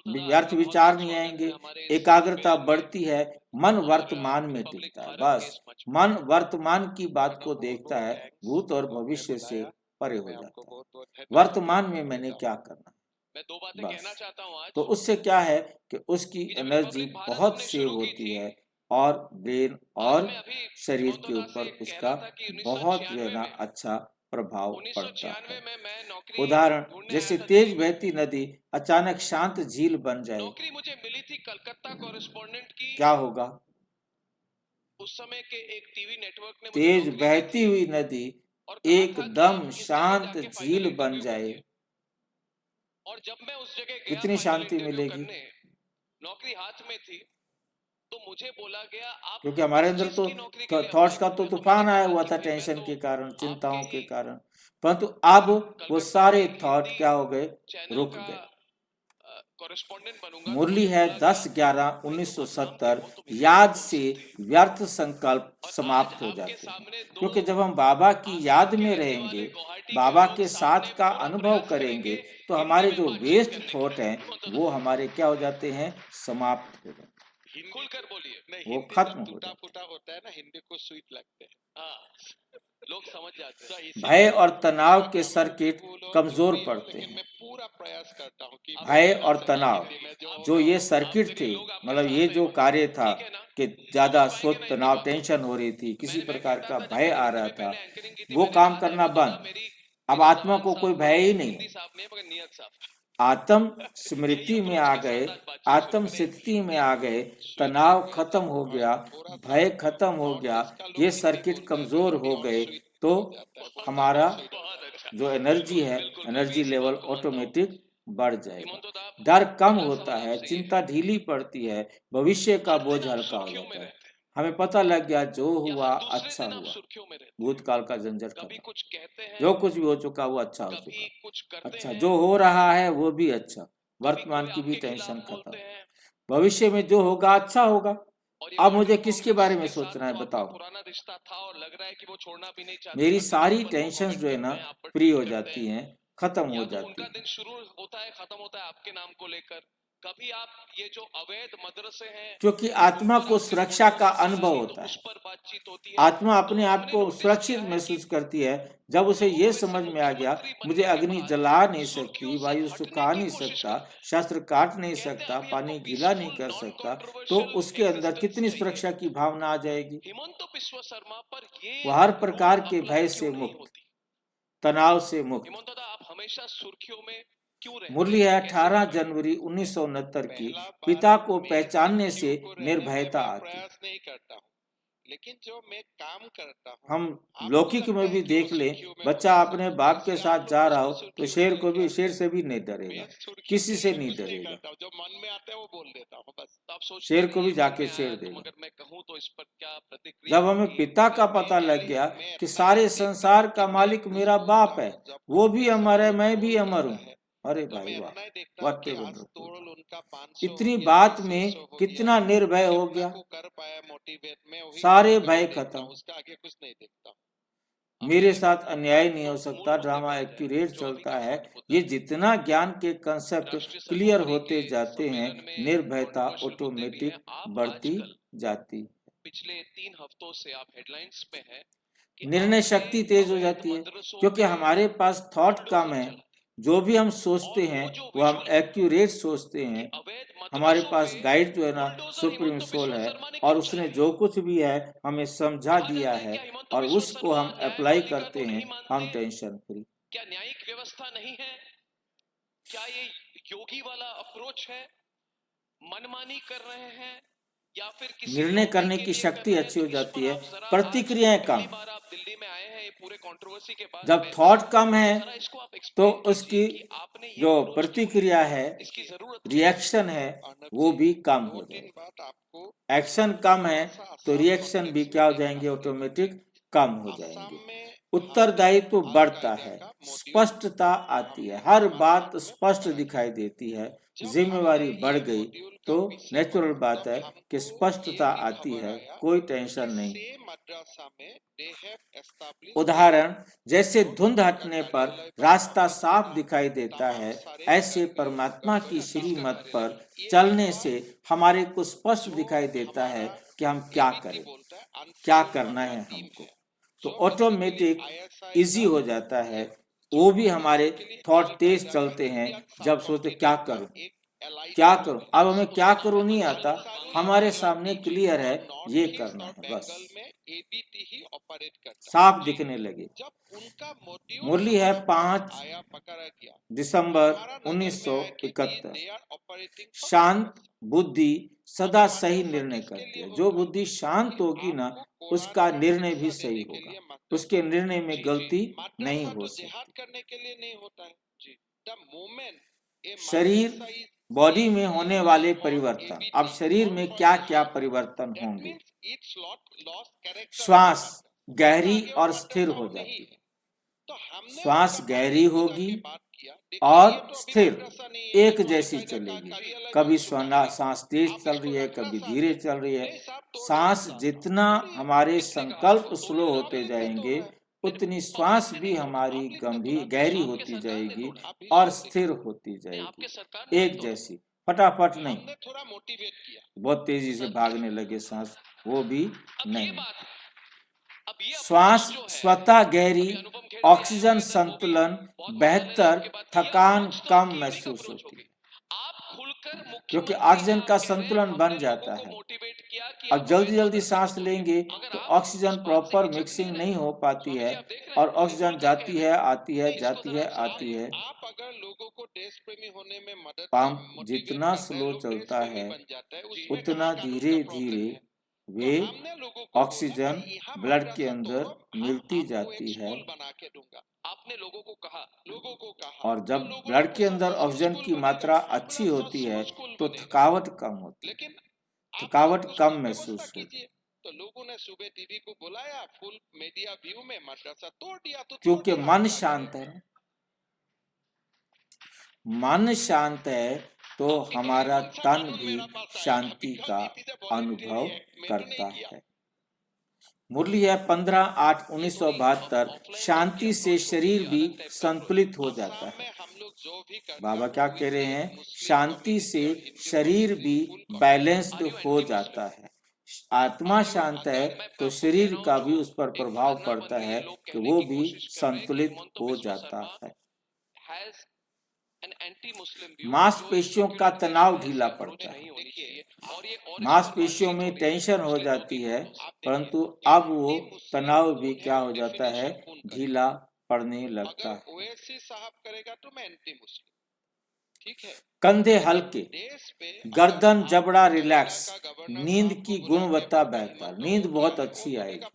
व्यर्थ विचार नहीं आएंगे, एकाग्रता बढ़ती है, मन वर्तमान में टिकता है। बस मन वर्तमान की बात को देखता है, भूत और भविष्य से परे हो जाता है। वर्तमान में मैंने क्या करना है, बस। तो उससे क्या है कि उसकी एनर्जी बहुत सेव होती है, और ब्रेन और शरीर के ऊपर उसका बहुत जो है ना अच्छा प्रभाव पड़ता है। उदाहरण, जैसे तेज बहती नदी अचानक शांत झील बन जाए, नौकरी मुझे मिली थी कलकत्ता कॉरेस्पॉन्डेंट की। क्या होगा? उस समय के एक टीवी नेटवर्क ने तेज बहती हुई नदी एकदम शांत झील बन जाए, और जब मैं उस जगह गया, कितनी शांति मिलेगी। नौकरी हाथ में थी, तो मुझे बोला गया आप क्योंकि हमारे अंदर तो थॉट्स का तो तूफान आया हुआ था टेंशन के कारण, चिंताओं के कारण, परंतु अब वो सारे थॉट क्या हो गए, रुक गए। कॉरेस्पॉन्डेंट बनूंगा। मुरली है 10/11/1970। याद से व्यर्थ संकल्प समाप्त हो जाते हैं, क्योंकि जब हम बाबा की याद में रहेंगे, बाबा के साथ का अनुभव करेंगे, तो हमारे जो वेस्ट थॉट हैं वो हमारे क्या हो जाते हैं, समाप्त हो जाते हैं, खुलकर बोलिए। वो खत्म हो टूटा जाते फूटा होता है ना, हिंदी को स्वीट लगते हैं। हाँ, लोग समझ जाते हैं। हैं। भय और तनाव के सर्किट कमजोर पड़ते हैं। मैं पूरा प्रयास करता हूँ कि भय और तनाव जो ये सर्किट थे, मतलब ये जो कार्य था कि ज्यादा सोच, तनाव, टेंशन हो रही थी, किसी प्रकार का भय आ रहा था, वो काम करना बंद। अब आत्मा को कोई भय ही नहीं है। आत्म स्मृति में आ गए, आत्म स्थिति में आ गए, तनाव खत्म हो गया, भय खत्म हो गया, ये सर्किट कमजोर हो गए, तो हमारा जो एनर्जी है, एनर्जी लेवल ऑटोमेटिक बढ़ जाएगा, डर कम होता है, चिंता ढीली पड़ती है, भविष्य का बोझ हल्का हो जाता है। हमें पता लग गया जो हुआ अच्छा हुआ, भूतकाल का झंझट खत्म, जो कुछ भी हो चुका वो अच्छा हो चुका, अच्छा जो हो रहा है वो भी अच्छा, वर्तमान की भी टेंशन खत्म, भविष्य में जो होगा अच्छा होगा। अब मुझे किसके बारे में सोचना है बताओ? पुराना रिश्ता था और लग रहा है कि वो छोड़ना भी नहीं चाहते। मेरी सारी टेंशन जो है ना फ्री हो जाती हैं, खत्म हो जाती उनका है। दिन शुरू होता है, खत्म होता है आपके नाम को लेकर। कभी आप ये जो अवैध मदरसे हैं, क्योंकि आत्मा को सुरक्षा का अनुभव होता है, उस पर बातचीत होती है। आत्मा अपने आप को सुरक्षित महसूस करती है जब उसे ये समझ में आ गया मुझे अग्नि जला नहीं सकती, वायु सुखा नहीं सकता, शस्त्र काट नहीं सकता, पानी गीला नहीं कर सकता, तो उसके अंदर कितनी सुरक्षा की भावना आ जाएगी। हिमंत बिस्व शर्मा पर ये वो हर प्रकार के भय से मुक्त, तनाव से मुक्त। हिमंत दा, आप हमेशा सुर्खियों में क्यों रहते? मुरली है 18 जनवरी 1969 की। पिता को पहचानने से निर्भयता आती। प्रयास नहीं करता हूँ, लेकिन जो मैं काम करता हूँ, हम लौकिक में भी देख लें, बच्चा अपने बाप के साथ जा रहा हो तो शेर से भी नहीं डरेगा, किसी से नहीं डरेगा, जो मन में आता है वो बोल देता हूँ बस। आप सोचते शेर को भी नहीं जाके मैं शेर आया, देगा। अगर मैं कहूँ तो इस पर क्या प्रतिक्रिया जब हमें होगी? पिता का पता लग गया कि सारे संसार का मालिक मेरा बाप है, वो भी अमर है, मैं भी अमर हूँ, अरे भाई वाह, वाटे इतनी बात में कितना निर्भय हो गया, सारे भय खत्म। उसके आगे कुछ नहीं देखता। मेरे साथ अन्याय नहीं हो सकता, ड्रामा एक्यूरेट चलता है। ये जितना ज्ञान के कंसेप्ट क्लियर होते जाते हैं, निर्भयता ऑटोमेटिक बढ़ती जाती। पिछले 3 हफ्तों से आप हेडलाइंस में हैं, निर्णय शक्ति तेज हो जाती है, क्योंकि हमारे पास थॉट कम है, जो भी हम सोचते हैं वो हम एक्यूरेट सोचते हैं। हमारे पास गाइड जो है ना सुप्रीम सोल है, और उसने जो कुछ भी है हमें समझा दिया है, और उसको हम अप्लाई करते हैं, हम टेंशन फ्री। क्या न्यायिक व्यवस्था नहीं है? क्या ये योगी वाला अप्रोच है? मनमानी कर रहे हैं या फिर किसी निर्णय करने की शक्ति अच्छी हो जाती है, प्रतिक्रियाएं कम। दिल्ली में आए हैं ये पूरे कंट्रोवर्सी के बाद, जब थॉट कम है तो उसकी जो प्रतिक्रिया है, रिएक्शन है, वो भी कम हो जाएगा। एक्शन कम है तो रिएक्शन भी क्या हो जाएंगे, ऑटोमेटिक कम हो जाएंगे। उत्तरदायित्व तो बढ़ता है, स्पष्टता आती है, हर बात स्पष्ट दिखाई देती है, जिम्मेवारी बढ़ गई तो नेचुरल बात है कि स्पष्टता आती है, कोई टेंशन नहीं। उदाहरण, जैसे धुंध हटने पर रास्ता साफ दिखाई देता है, ऐसे परमात्मा की श्रीमत पर चलने से हमारे को स्पष्ट दिखाई देता है कि हम क्या करें, क्या करना है हमको, तो ऑटोमेटिक इजी हो जाता है। वो भी हमारे थॉट तेज चलते हैं, जब सोचते क्या करूं क्या करूं, अब हमें क्या करूं नहीं आता, हमारे सामने क्लियर है ये करना है, बस साफ दिखने लगे। मुरली है 5 दिसंबर 1971। शांत बुद्धि सदा सही निर्णय करती है। जो बुद्धि शांत होगी ना, उसका निर्णय भी सही होगा, उसके निर्णय में गलती नहीं हो सकती। शरीर बॉडी में होने वाले परिवर्तन। अब शरीर में क्या क्या परिवर्तन होंगे? श्वास गहरी और स्थिर हो जाती है, श्वास गहरी होगी और स्थिर एक जैसी चलेगी। कभी सांस तेज चल रही है, कभी धीरे चल रही है। सांस जितना हमारे संकल्प स्लो होते जाएंगे उतनी श्वास भी हमारी गहरी होती जाएगी और स्थिर होती जाएगी, एक जैसी, फटाफट नहीं, थोड़ा मोटिवेट किया, बहुत तेजी से भागने लगे सांस, वो भी नहीं। श्वास स्वतः गहरी, ऑक्सीजन संतुलन बेहतर, थकान कम महसूस होती है क्योंकि ऑक्सीजन का संतुलन बन जाता है। अब जल्दी जल्दी सांस लेंगे तो ऑक्सीजन प्रॉपर मिक्सिंग नहीं हो पाती है और ऑक्सीजन जाती है, आती है, जाती है, आती है। आप अगर लोगों को देश प्रेमी होने में मदद, पंप जितना स्लो चलता है उतना धीरे धीरे वे ऑक्सीजन ब्लड के अंदर मिलती जाती है। आपने लोगों को कहा और जब ब्लड के अंदर ऑक्सीजन की मात्रा अच्छी होती है तो थकावट कम होती है, थकावट कम महसूस होती है। तो लोगों ने सुबह टीवी को बुलाया, फुल मीडिया व्यू में मदरसा तोड़ दिया, तो क्योंकि मन शांत है। मन शांत है तो हमारा तन भी शांति का अनुभव करता है। मुरली है 15/8/1972। शांति से शरीर भी संतुलित हो जाता है। बाबा क्या कह रहे हैं? शांति से शरीर भी बैलेंस्ड हो जाता है। आत्मा शांत है तो शरीर का भी उस पर प्रभाव पड़ता है कि वो भी संतुलित हो जाता है। मांसपेशियों का तनाव ढीला पड़ता है। मांसपेशियों में टेंशन हो जाती है, परंतु अब वो तनाव भी क्या हो जाता है? ढीला पड़ने लगता है। कंधे हल्के, गर्दन जबड़ा रिलैक्स, नींद की गुणवत्ता बेहतर, नींद बहुत अच्छी आएगी।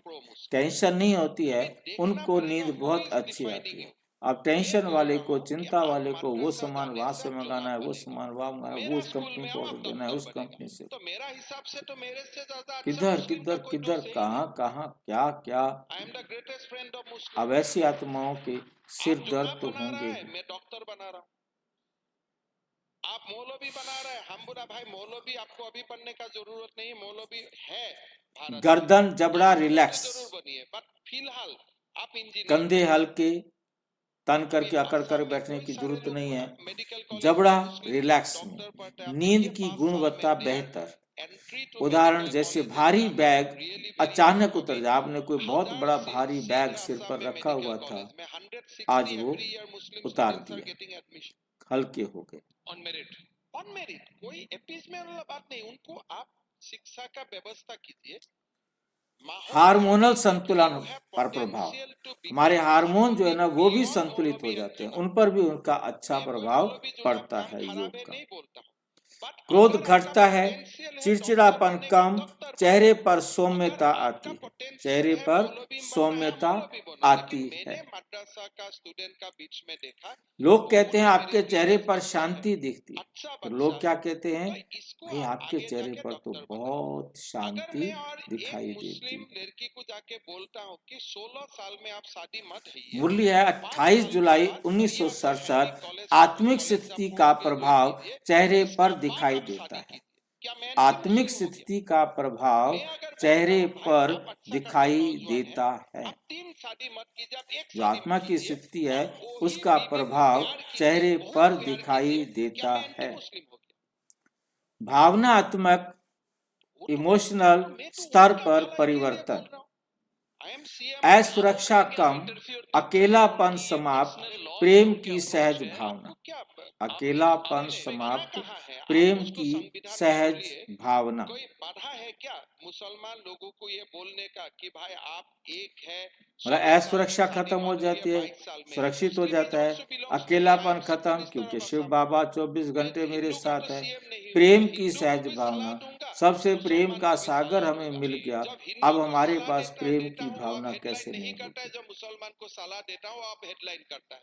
टेंशन नहीं होती है, उनको नींद बहुत अच्छी आती है। अब टेंशन वाले को, चिंता वाले को वो सामान वहां से मंगाना है, वो सामान वहां मंगाना है, वो उस कंपनी को ऑर्डर देना है, उस कंपनी से। तो मेरा हिसाब से तो मेरे से ज्यादा किधर किधर किधर, कहाँ कहाँ, क्या क्या। अब ऐसी आत्माओं के सिर दर्द तो होंगे। मैं डॉक्टर बना रहा हूँ, आप मौलवी बना रहे हैं, हम बुरा भाई मौलवी आपको अभी पढ़ने का जरूरत नहीं, मौलवी है। गर्दन जबड़ा रिलैक्स, जरूर बनिए, बट फिलहाल आप इंजीनियर। कंधे हल्के, तन करके अकड़ कर बैठने की जरूरत नहीं है। जबड़ा रिलैक्स में, नींद की गुणवत्ता बेहतर। उदाहरण जैसे भारी बैग अचानक उतर जाए, आपने कोई बहुत बड़ा भारी बैग सिर पर रखा हुआ था, आज वो उतार दिया, हल्के हो गए। ऑन मेरिट कोई एपीसमेंट वाला बात नहीं, उनको आप शिक्षा का व्यवस्था कीजिए। हार्मोनल संतुलन पर प्रभाव, हमारे हार्मोन जो है ना वो भी संतुलित हो जाते हैं, उन पर भी उनका अच्छा प्रभाव पड़ता है योग का। क्रोध घटता है, चिड़चिड़ापन कम, चेहरे पर सौम्यता आती है, चेहरे पर सौम्यता आती है। लोग कहते हैं आपके चेहरे पर शांति दिखती है, तो लोग क्या कहते हैं? भाई आपके चेहरे पर तो बहुत शांति दिखाई देती है। लड़की को जाके बोलता हूँ कि 16 साल में आप शादी मत कीजिए। मुरली है 28 जुलाई 1967। आत्मिक स्थिति का प्रभाव चेहरे पर दिखाई देता है। आत्मिक स्थिति का प्रभाव चेहरे पर दिखाई देता है। जो आत्मा की स्थिति है उसका प्रभाव चेहरे पर दिखाई देता है। भावनात्मक इमोशनल स्तर पर परिवर्तन, असुरक्षा कम, अकेलापन समाप्त, प्रेम की सहज भावना। अकेलापन समाप्त, प्रेम की सहज भावना। कोई बाधा है क्या मुसलमान लोगों को ये बोलने का कि भाई आप एक है? मतलब असुरक्षा खत्म हो जाती है, सुरक्षित हो जाता है। अकेलापन खत्म क्योंकि शिव बाबा 24 घंटे मेरे साथ है। प्रेम की सहज भावना, सबसे प्रेम का सागर हमें मिल गया, अब हमारे पास प्रेम की भावना कैसे नहीं होगी? जो मुसलमान को सलाह देता हूँ आप हेडलाइन करता है।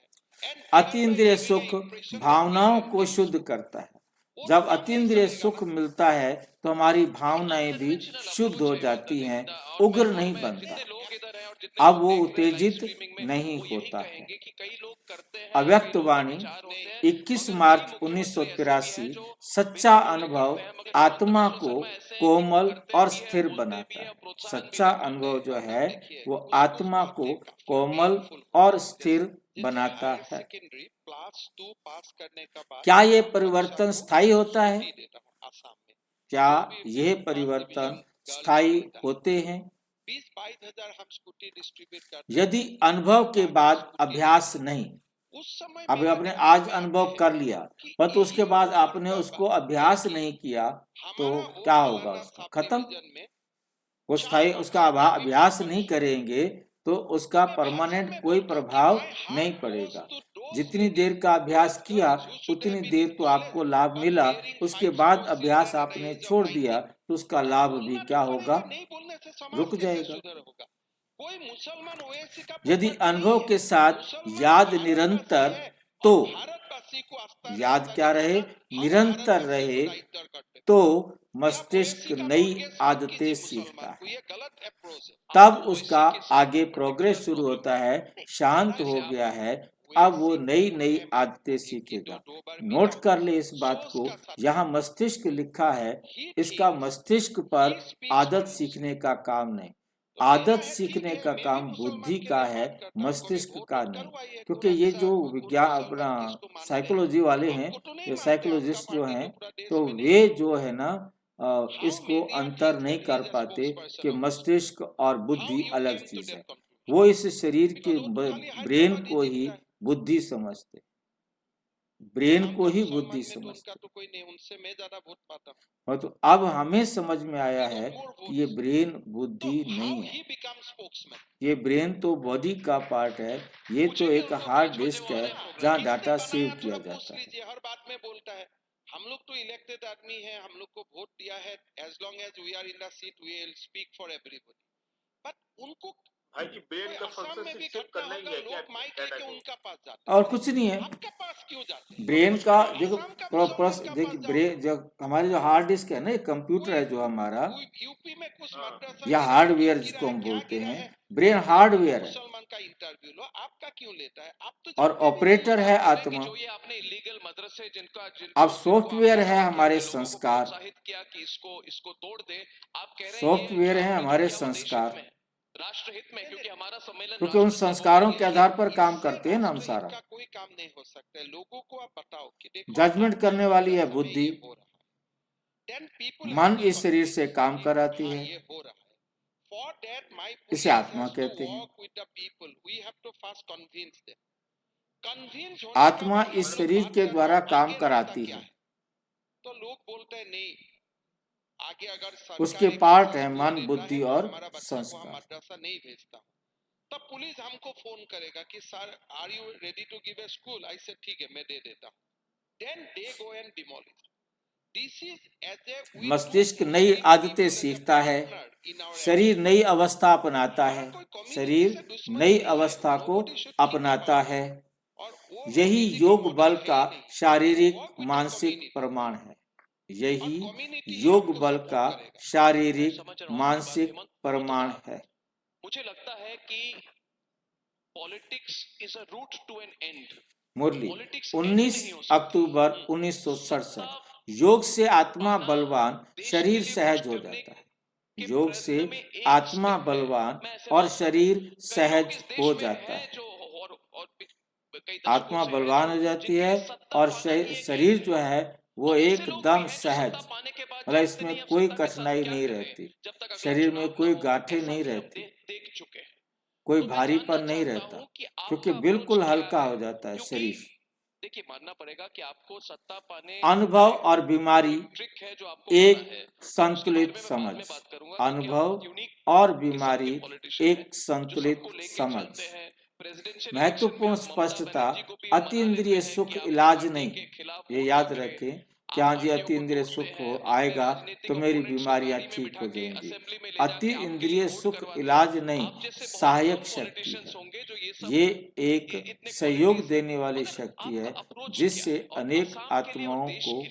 अतीन्द्रिय सुख भावनाओं को शुद्ध करता है। जब अतीन्द्रिय सुख मिलता है तो हमारी भावनाएं भी शुद्ध हो जाती हैं, उग्र नहीं बनता, अब वो उत्तेजित नहीं होता है। अव्यक्त वाणी 21 मार्च 1983। सच्चा अनुभव आत्मा को कोमल और स्थिर बनाता है। सच्चा अनुभव जो है वो आत्मा को कोमल और स्थिर बनाता है। क्या ये परिवर्तन स्थायी होता है? क्या ये परिवर्तन स्थायी होते हैं? यदि अनुभव के बाद अभ्यास नहीं, अभी आपने आज अनुभव कर लिया पर तो उसके बाद आपने उसको अभ्यास नहीं किया तो क्या होगा? उसका खत्म। वो स्थायी उसका अभ्यास नहीं करेंगे तो उसका परमानेंट कोई प्रभाव नहीं पड़ेगा। जितनी देर का अभ्यास किया उतनी देर तो आपको लाभ मिला, उसके बाद अभ्यास आपने छोड़ दिया तो उसका लाभ भी क्या होगा? रुक जाएगा। यदि अनुभव के साथ याद निरंतर, तो याद क्या रहे? निरंतर रहे, तो मस्तिष्क नई आदतें सीखता है। तब उसका आगे प्रोग्रेस शुरू होता है। शांत हो गया है, अब वो नई आदतें सीखेगा। नोट कर ले इस बात को, यहाँ मस्तिष्क लिखा है, इसका मस्तिष्क पर आदत सीखने का काम नहीं। आदत सीखने का काम बुद्धि का है, मस्तिष्क का नहीं। क्योंकि ये जो विज्ञान अपना साइकोलॉजी वाले हैं, ये साइकोलॉजिस्ट जो हैं, तो वे जो है ना इसको अंतर नहीं कर पाते कि मस्तिष्क और बुद्धि अलग चीज है। वो इस शरीर के ब्रेन को ही बुद्धि समझते, ब्रेन को ही बुद्धि समझते। और तो अब हमें समझ में आया है कि ये ब्रेन बुद्धि नहीं है, ये ब्रेन तो बॉडी का पार्ट है, ये तो एक हार्ड डिस्क है जहाँ डाटा सेव किया जाता है। हर बात में बोलता है, हम लोग तो इलेक्टेड आदमी हैं, हम लोग को वोट दिया है, as long as we are in the seat we will speak for everybody. But उनको भाई जी ब्रेन का फंक्शन सिर्फ करना ही है क्या? माइक लेके उनका पास जाते और कुछ नहीं है। आपके पास क्यों जाते? ब्रेन का देखो प्लस देखिए, ब्रेन जो हमारे जो हार्ड डिस्क है ना, ये कंप्यूटर है जो हमारा, यूपी में कुछ मद्रासा या हार्डवेयर जिसको हम बोलते हैं, ब्रेन हार्डवेयर है मुसलमान का इंटरव्यू लो, आपका क्यों लेता है? आप तो और ऑपरेटर है आत्मा। जो ये आपने इलीगल मदरसे जिनका अब सॉफ्टवेयर है हमारे संस्कार, किया कि इसको तोड़ दे, आप कह रहे हैं सॉफ्टवेयर है हमारे संस्कार, राष्ट्रहित में, क्योंकि हमारा सम्मेलन क्योंकि उन संस्कारों के आधार पर काम करते हैं ना हम सारा। कोई काम नहीं हो सकता है। लोगों को आप बताओ कि देखो जजमेंट करने वाली है बुद्धि, मन इस शरीर से काम कराती है, इसे आत्मा कहते हैं। आत्मा इस शरीर के द्वारा काम कराती है, तो लोग बोलते हैं नहीं, आगे अगर उसके पार्ट है मन, बुद्धि और संस्कार। मद्रासा नहीं भेजता, तब पुलिस हमको फोन करेगा कि sir are you ready to give a school? I say ठीक है मैं दे देता हूँ। Then they go and demolish. This is as a मस्तिष्क नई आदतें सीखता है, शरीर नई अवस्था अपनाता है, शरीर नई अवस्था को अपनाता है। यही योग बल का शारीरिक मानसिक प्रमाण है, यही योग बल का शारीरिक मानसिक प्रमाण है। मुझे लगता है कि politics is a route to an end. Murali 19 अक्टूबर 1967। योग से आत्मा बलवान, शरीर सहज हो जाता है। योग से आत्मा बलवान और शरीर सहज हो जाता है। आत्मा बलवान हो जाती है और शरीर जो है वो एकदम सहज, मतलब इसमें कोई कठिनाई नहीं रहती, शरीर में कोई गांठें नहीं रहती, कोई भारीपन नहीं रहता, क्योंकि बिल्कुल हल्का हो जाता है शरीर। देखिए मानना पड़ेगा कि आपको सत्ता पाने, अनुभव और बीमारी एक संतुलित समझ, अनुभव और बीमारी एक संतुलित समझ। महत्वपूर्ण स्पष्टता, अतीन्द्रिय सुख इलाज नहीं। ये याद रखें कि हाँ जी अति इंद्रिय सुख हो आएगा तो मेरी बीमारियां ठीक हो जाएंगी। अति इंद्रिय सुख इलाज नहीं, सहायक शक्ति है। ये एक सहयोग देने वाली शक्ति है जिससे अनेक आत्माओं को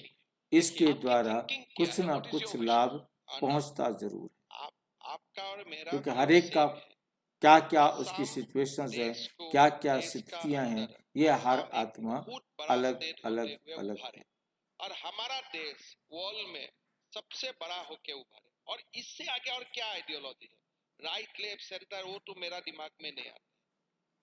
इसके द्वारा कुछ ना कुछ लाभ पहुंचता जरूर है, आपका और मेरा क्योंकि हर एक का क्या क्या उसकी सिचुएशंस है, क्या क्या स्थितियां हैं, ये हर आत्मा अलग अलग अलग है। और हमारा देश वर्ल्ड में सबसे बड़ा होके उभरे, और इससे आगे और क्या आइडियोलॉजी है, राइट लेफ्ट सेंटर, वो तो मेरा दिमाग में नहीं आता।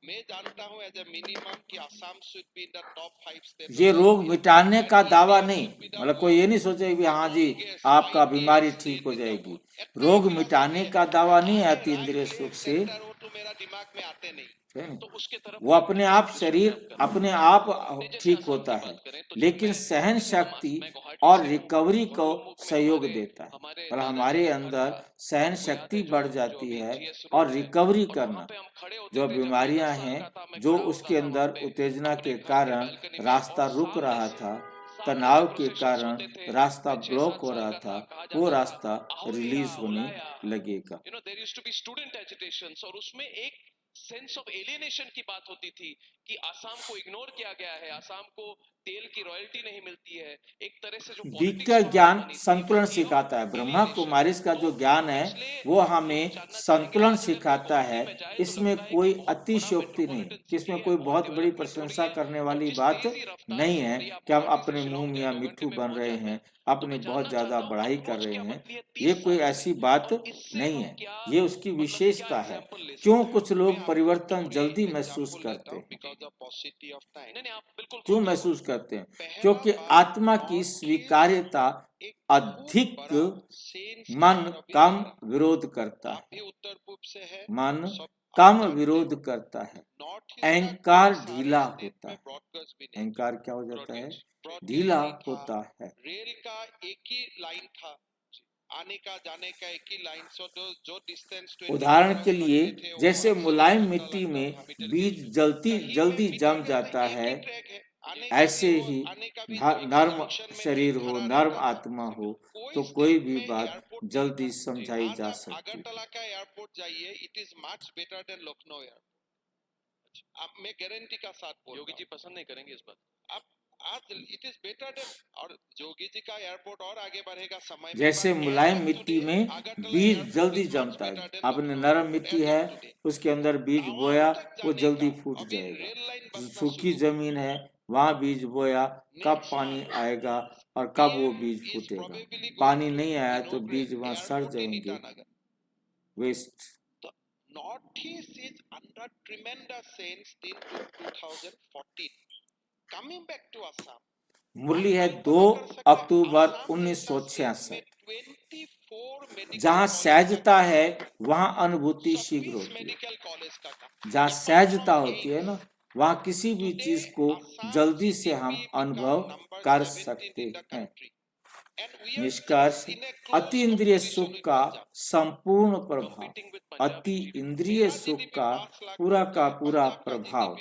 मैं जानता हूं एज ए मिनिमम कि Assam should be in the top 5 state. ये रोग मिटाने का दावा नहीं, मतलब कोई ये नहीं सोचे कि हाँ जी आपका बीमारी ठीक हो जाएगी। रोग मिटाने का दावा नहीं है अति इंद्रिय सुख से, मेरा दिमाग में आते नहीं, तो उसके तरफ वो अपने आप शरीर अपने आप ठीक होता है, लेकिन सहन शक्ति और रिकवरी को सहयोग देता है। और हमारे अंदर सहन शक्ति बढ़ जाती है और रिकवरी करना, जो बीमारियां हैं, जो उसके अंदर उत्तेजना के कारण रास्ता रुक रहा था, तनाव के कारण रास्ता ब्लॉक हो रहा था, वो रास्ता रिलीज होने लगेगा। There used to be student agitations, और उसमें एक सेंस ऑफ एलियनेशन की बात होती थी कि आसाम को इग्नोर किया गया है, आसाम को तेल की रॉयल्टी नहीं मिलती है, एक तरह से जो बीक का ज्ञान संतुलन सिखाता है। ब्रह्मा कुमारिस का जो ज्ञान है वो हमें संतुलन सिखाता है। इसमें कोई अतिशयोक्ति नहीं, इसमें कोई बहुत बड़ी प्रशंसा करने वाली बात नहीं है कि हम अपने मुंह मियां मिट्ठू बन रहे हैं, अपनी बहुत ज्यादा बढ़ाई कर रहे हैं। ये कोई ऐसी बात नहीं है, ये उसकी विशेषता है। क्यों कुछ लोग परिवर्तन जल्दी महसूस करते हैं? क्यों महसूस करते हैं? क्योंकि आत्मा की स्वीकार्यता अधिक मन कम विरोध करता है, मन कम विरोध करता है, अहंकार ढीला होता है। अहंकार क्या हो जाता है? ढीला होता है। रेल का एक ही लाइन था, आने का जाने का एक ही लाइन, सो जो डिस्टेंस उदाहरण के लिए जैसे मुलायम मिट्टी में बीज जल्दी जम जाता है, ऐसे ही नर्म शरीर हो, नर्म आत्मा हो, तो कोई भी बात जल्दी समझाई जा सकती है। अगरतला का एयरपोर्ट जाइए, it is much better than Lucknow airport. अब मैं गारंटी का साथ बोल, योगी जी पसंद नहीं करेंगे इस बात। अब आज इट इज बेटर देन, और योगी जी का एयरपोर्ट और आगे बढ़ेगा समय में। जैसे मुलायम मिट्टी में बीज जल्दी जमता है, आपने नरम मिट्टी है उसके अंदर बीज बोया, वो जल्दी फूट जाएगा। सूखी जमीन है, वहां बीज बोया, कब पानी आएगा और कब वो बीज फूटेगा? पानी नहीं आया तो बीज वहां सड़ जाएंगे, waste. North East is under tremendous sense till 2014. Coming back to Assam. मुरली है 2 अक्टूबर 1966। जहाँ सहजता है वहाँ अनुभूति शीघ्र होती है। जहाँ सहजता होती है ना, वहाँ किसी भी चीज को जल्दी से हम अनुभव कर सकते हैं। निष्कर्ष, अति इंद्रिय सुख का संपूर्ण प्रभाव, अति इंद्रिय सुख का पूरा प्रभाव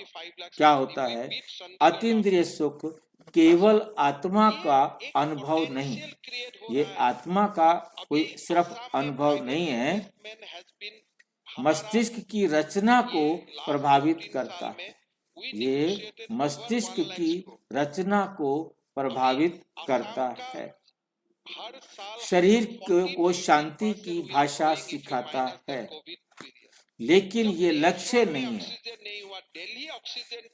क्या होता है? अति इंद्रिय सुख केवल आत्मा का अनुभव नहीं, ये आत्मा का कोई सिर्फ अनुभव नहीं है, मस्तिष्क की रचना को प्रभावित करता है। ये मस्तिष्क की रचना को प्रभावित करता है। शरीर को शांति की भाषा सिखाता है, लेकिन ये लक्ष्य नहीं है,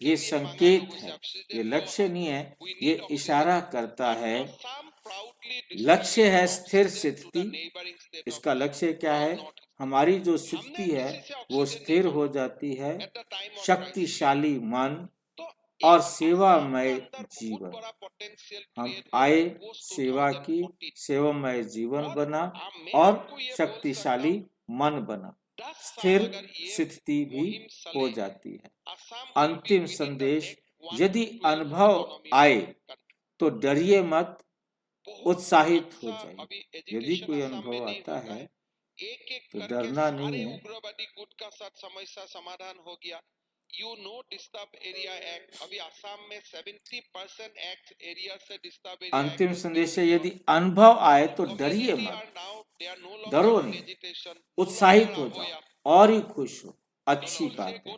ये संकेत है, ये लक्ष्य नहीं है, ये इशारा करता है। लक्ष्य है स्थिर स्थिति। इसका लक्ष्य क्या है? हमारी जो स्थिति है वो स्थिर हो जाती है, शक्तिशाली मन और सेवामय जीवन। हम आए सेवा की, सेवामय जीवन बना और शक्तिशाली मन बना, स्थिर स्थिति भी हो जाती है। अंतिम संदेश, यदि अनुभव आए तो डरिए मत, उत्साहित हो जाइए। यदि कोई अनुभव आता है तो डरना नहीं है। उग्रवादी गुट का साथ समस्या समाधान हो गया। You know disturb area act, अभी आसाम में 70% एक्ट एरिया से डिस्टर्ब एरिया। अंतिम संदेश है, यदि अनुभव आए तो डरिए मत, डरो नहीं, उत्साहित हो जाओ और ही खुश हो, अच्छी बात है।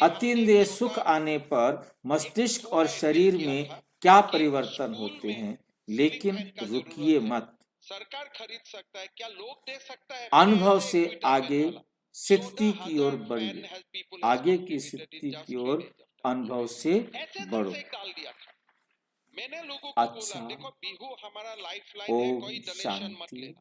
अतीन्द्रिय सुख आने पर मस्तिष्क और शरीर में क्या परिवर्तन होते हैं लेकिन फाइन का रुकिए जरूरत है। मत। सरकार खरीद सकता है, क्या लोग दे सकता है? अनुभव मैं से एक ट्विटर आगे मैन वाला। स्थिति की ओर 14,000 बढ़िए। फैन has people has आगे की contributed in स्थिति just की 3 ओर days of time। अनुभव से ऐसे बढ़ो। से डाल दिया था। मैंने लोगों को बोला, अच्छा, देखो बिहू हमारा लाइफलाइन है, कोई ओम डोनेशन मत शांति। लेना।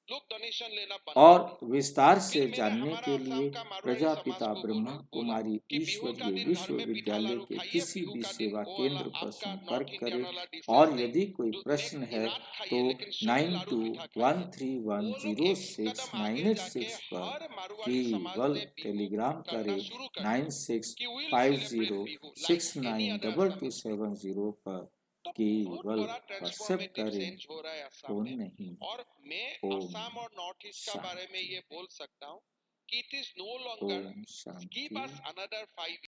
लोग डोनेशन लेना बंद और कर दिए। विस्तार फिर से मैंने जानने हमारा के आसाम लिए का मारवाड़ी समाज प्रजापिता को ब्रह्मा बोला कुमारी कि बिहू का ईश्वरीय दिन घर में पिठा विश्वविद्यालय लाडू के खाइए, किसी बिहू भी का दिन सेवा वो वाला केंद्र पर आपका संपर्क नॉर्थ इंडियन करें वाला और डिशेस यदि कोई नहीं। प्रश्न है रात तो खाइए लेकिन सुबह लाडू पिठा खाइए। वो लोग एक कदम आगे जाके 9213106986 पर हर मारवाड़ी समाज केवल ने बिहू टेलीग्राम करना करें। शुरू कर दिया कि we'll celebrate Bihu like any other Assamese people। 965270 पर तो बहुत केवल बड़ा व्हाट्सएप ट्रांसफॉर्मेटिव करें, चेंज हो रहा है असम फोन में। नहीं। और मैं ओम असम और नॉर्थ ईस्ट का बारे में शांति। ये बोल सकता हूँ कि it is no longer Om Shanti. Give us another 5